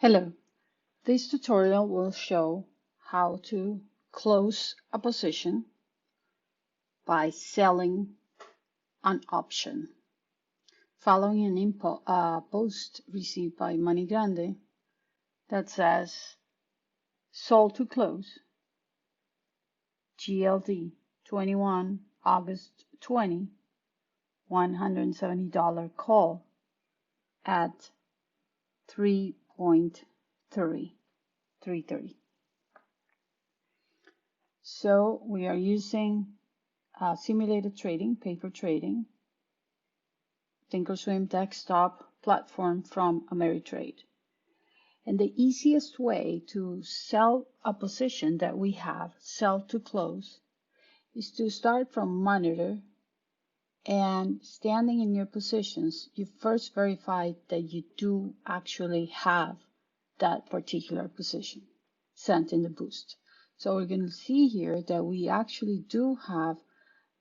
Hello, this tutorial will show how to close a position by selling an option. Following an post received by Grande that says sold to close, GLD 21 August 20, $170 call at 3.330. So we are using simulated trading, paper trading, ThinkorSwim desktop platform from Ameritrade. And the easiest way to sell a position that we have, sell to close, is to start from monitor, and standing in your positions, you first verify that you do actually have that particular position sent in the boost. So we're going to see here that we actually do have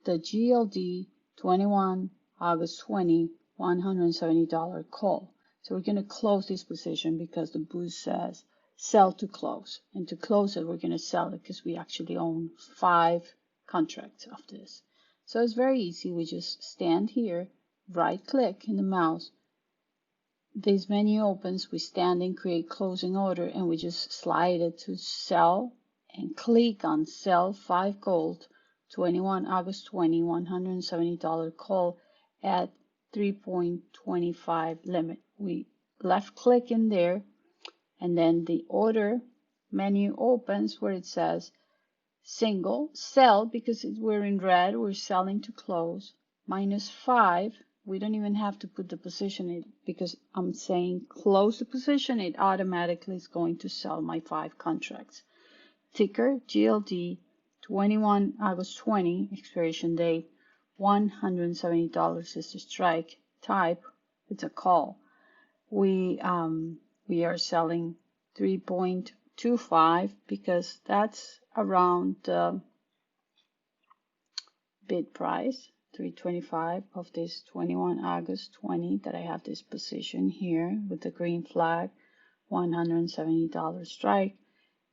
the GLD 21 August 20 $170 call. So we're going to close this position because the boost says sell to close. And to close it, we're going to sell it because we actually own 5 contracts of this. So it's very easy. We just stand here, right click in the mouse. This menu opens, we stand in create closing order, and we just slide it to sell and click on sell 5 gold 21 August 20 $170 call at 3.25 limit. We left click in there, and then the order menu opens where it says single sell, because we're in red, we're selling to close, -5. We don't even have to put the position in because I'm saying close the position. It automatically is going to sell my 5 contracts. Ticker GLD 21 August 20 expiration date, $170 is the strike. Type, it's a call. We are selling 3.25 because that's around the bid price, 325 of this 21 August 20 that I have this position here with the green flag, $170 strike.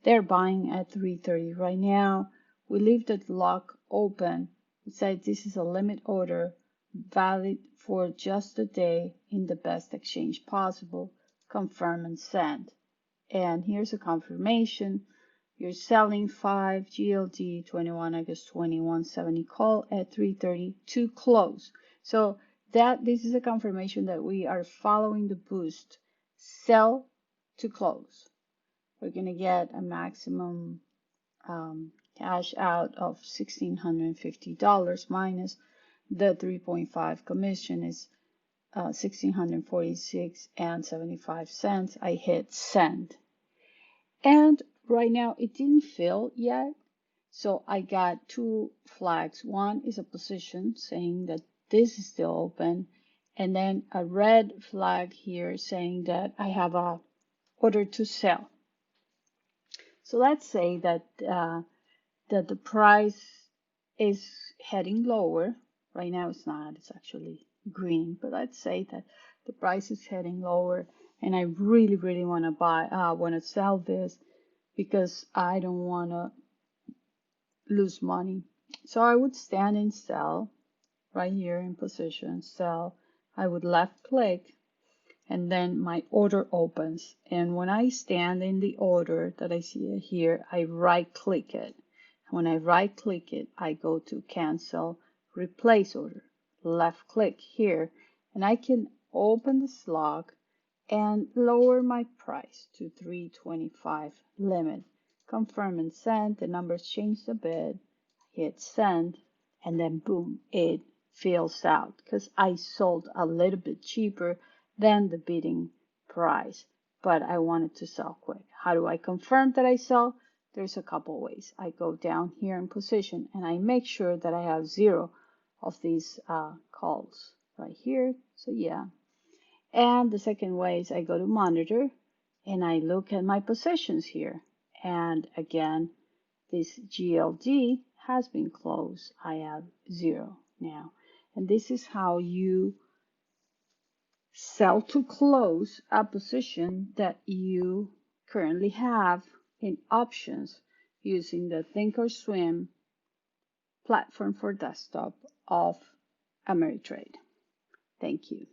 They're buying at 330 right now. We leave the lock open. It says this is a limit order valid for just a day in the best exchange possible. Confirm and send. And here's a confirmation. You're selling 5 GLD 21 August 20 170 call at 330 to close. So this is a confirmation that we are following the boost. Sell to close. We're going to get a maximum cash out of $1,650 minus the 3.5 commission is $1,646.75. I hit send. And right now it didn't fill yet. So I got 2 flags. One is a position saying that this is still open. And then a red flag here saying that I have a order to sell. So let's say that the price is heading lower. Right now it's not, it's actually green, but let's say that the price is heading lower and I really want to want to sell this because I don't want to lose money. So I would stand in sell right here in position, sell. I would left click, and then my order opens. And when I stand in the order that I see here, I right click it. When I right click it, I go to cancel, replace order, left click here, and I can open this log and lower my price to 325 limit. Confirm and send. The numbers changed a bit. Hit send, and then boom, it fills out because I sold a little bit cheaper than the bidding price, but I wanted to sell quick. How do I confirm that I sell? There's a couple ways. I go down here in position and I make sure that I have 0 of these calls right here. So yeah. And the second way is I go to monitor and I look at my positions here. And again, this GLD has been closed. I have 0 now. And this is how you sell to close a position that you currently have in options using the ThinkorSwim platform for desktop of Ameritrade. Thank you.